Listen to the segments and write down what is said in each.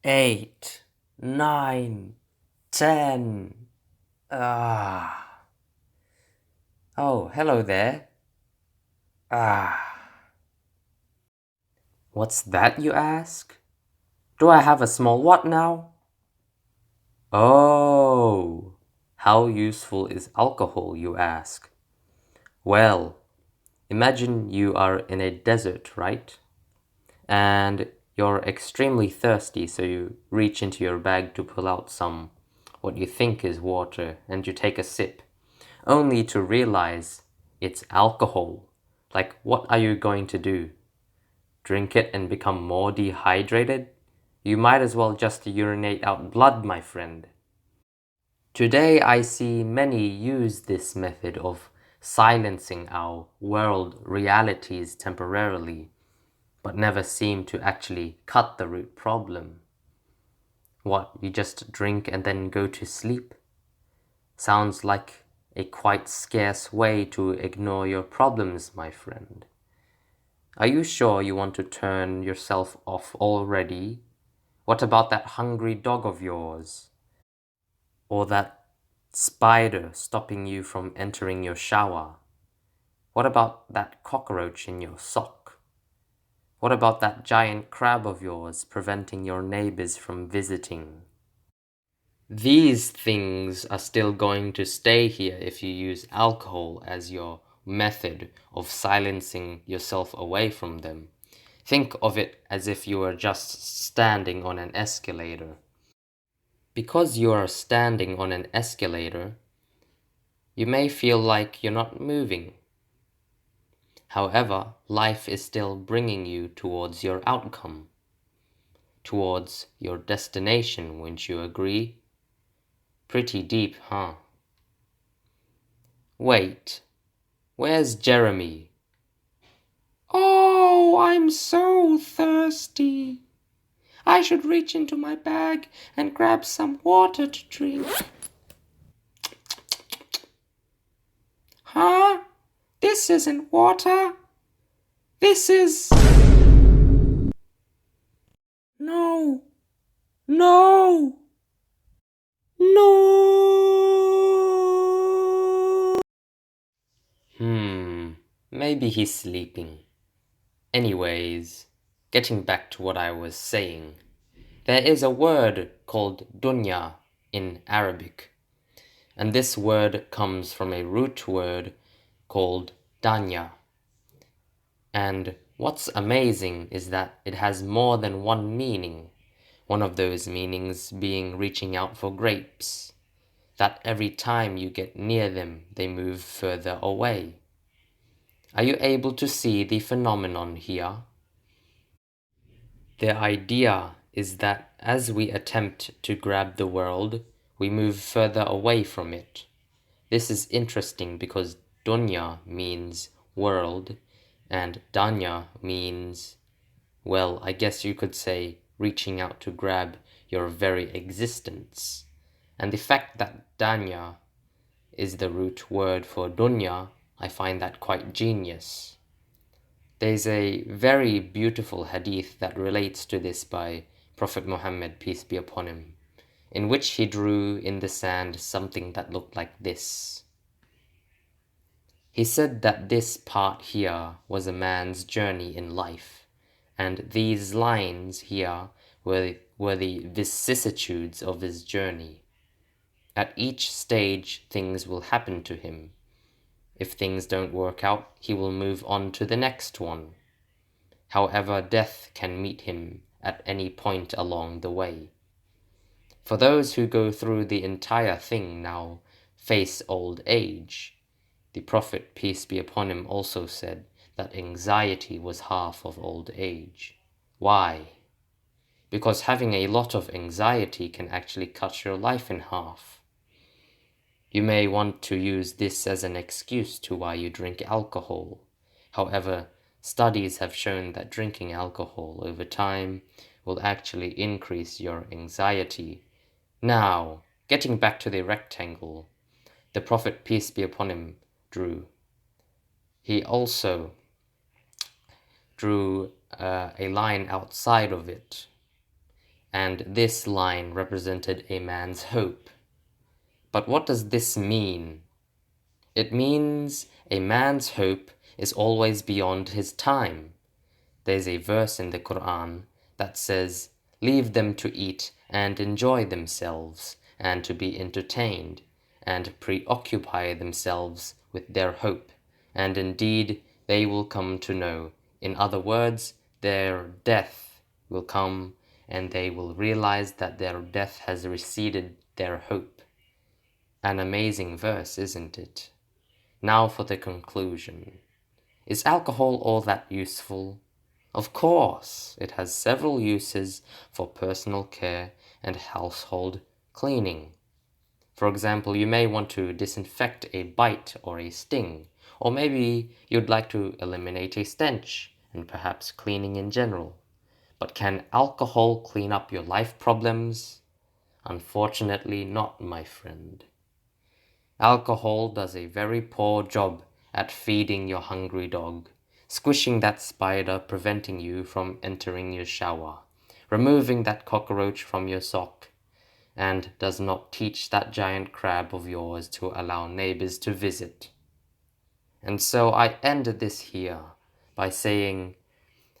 8, 9, 10. Ah. Oh, hello there. Ah. What's that, you ask? Do I have a small what now? Oh. How useful is alcohol, you ask? Well, imagine you are in a desert, right? And you're extremely thirsty, so you reach into your bag to pull out some what you think is water, and you take a sip, only to realize it's alcohol. Like, what are you going to do? Drink it and become more dehydrated? You might as well just urinate out blood, my friend. Today I see many use this method of silencing our world realities temporarily, but never seem to actually cut the root problem. What, you just drink and then go to sleep? Sounds like a quite scarce way to ignore your problems, my friend. Are you sure you want to turn yourself off already? What about that hungry dog of yours? Or that spider stopping you from entering your shower? What about that cockroach in your sock? What about that giant crab of yours preventing your neighbors from visiting? These things are still going to stay here if you use alcohol as your method of silencing yourself away from them. Think of it as if you were just standing on an escalator. Because you are standing on an escalator, you may feel like you're not moving. However, life is still bringing you towards your outcome, towards your destination, wouldn't you agree? Pretty deep, huh? Wait, where's Jeremy? Oh, I'm so thirsty. I should reach into my bag and grab some water to drink. Huh? This isn't water. This is... No. No. No. Maybe he's sleeping. Anyways, getting back to what I was saying. There is a word called dunya in Arabic, and this word comes from a root word called danya. And what's amazing is that it has more than one meaning, one of those meanings being reaching out for grapes, that every time you get near them, they move further away. Are you able to see the phenomenon here? The idea is that as we attempt to grab the world, we move further away from it. This is interesting because dunya means world and danya means, well, I guess you could say reaching out to grab your very existence. And the fact that danya is the root word for dunya, I find that quite genius. There's a very beautiful hadith that relates to this by Prophet Muhammad, peace be upon him, in which he drew in the sand something that looked like this. He said that this part here was a man's journey in life, and these lines here were the vicissitudes of his journey. At each stage, things will happen to him. If things don't work out, he will move on to the next one. However, death can meet him at any point along the way. For those who go through the entire thing now face old age. The Prophet, peace be upon him, also said that anxiety was half of old age. Why? Because having a lot of anxiety can actually cut your life in half. You may want to use this as an excuse to why you drink alcohol. However, studies have shown that drinking alcohol over time will actually increase your anxiety. Now, getting back to the rectangle, the Prophet, peace be upon him, drew. He also drew a line outside of it. and this line represented a man's hope. But what does this mean? It means a man's hope is always beyond his time. There's a verse in the Quran that says, "Leave them to eat and enjoy themselves, and to be entertained, and preoccupy themselves with their hope, and indeed they will come to know." In other words, their death will come, and they will realize that their death has receded their hope. An amazing verse, isn't it? Now for the conclusion. Is alcohol all that useful? Of course, it has several uses for personal care and household cleaning. For example, you may want to disinfect a bite or a sting, or maybe you'd like to eliminate a stench, and perhaps cleaning in general. But can alcohol clean up your life problems? Unfortunately not, my friend. Alcohol does a very poor job at feeding your hungry dog, squishing that spider preventing you from entering your shower, removing that cockroach from your sock, and does not teach that giant crab of yours to allow neighbors to visit. And so I end this here by saying,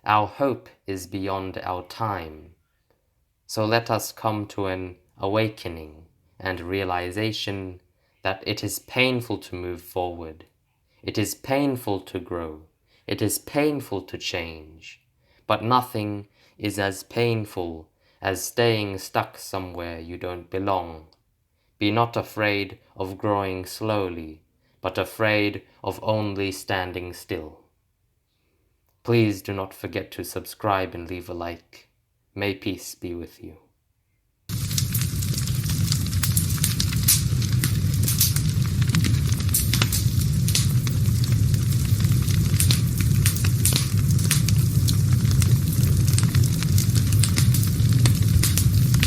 our hope is beyond our time. So let us come to an awakening and realization that it is painful to move forward. It is painful to grow. It is painful to change. But nothing is as painful as staying stuck somewhere you don't belong. Be not afraid of growing slowly, but afraid of only standing still. Please do not forget to subscribe and leave a like. May peace be with you.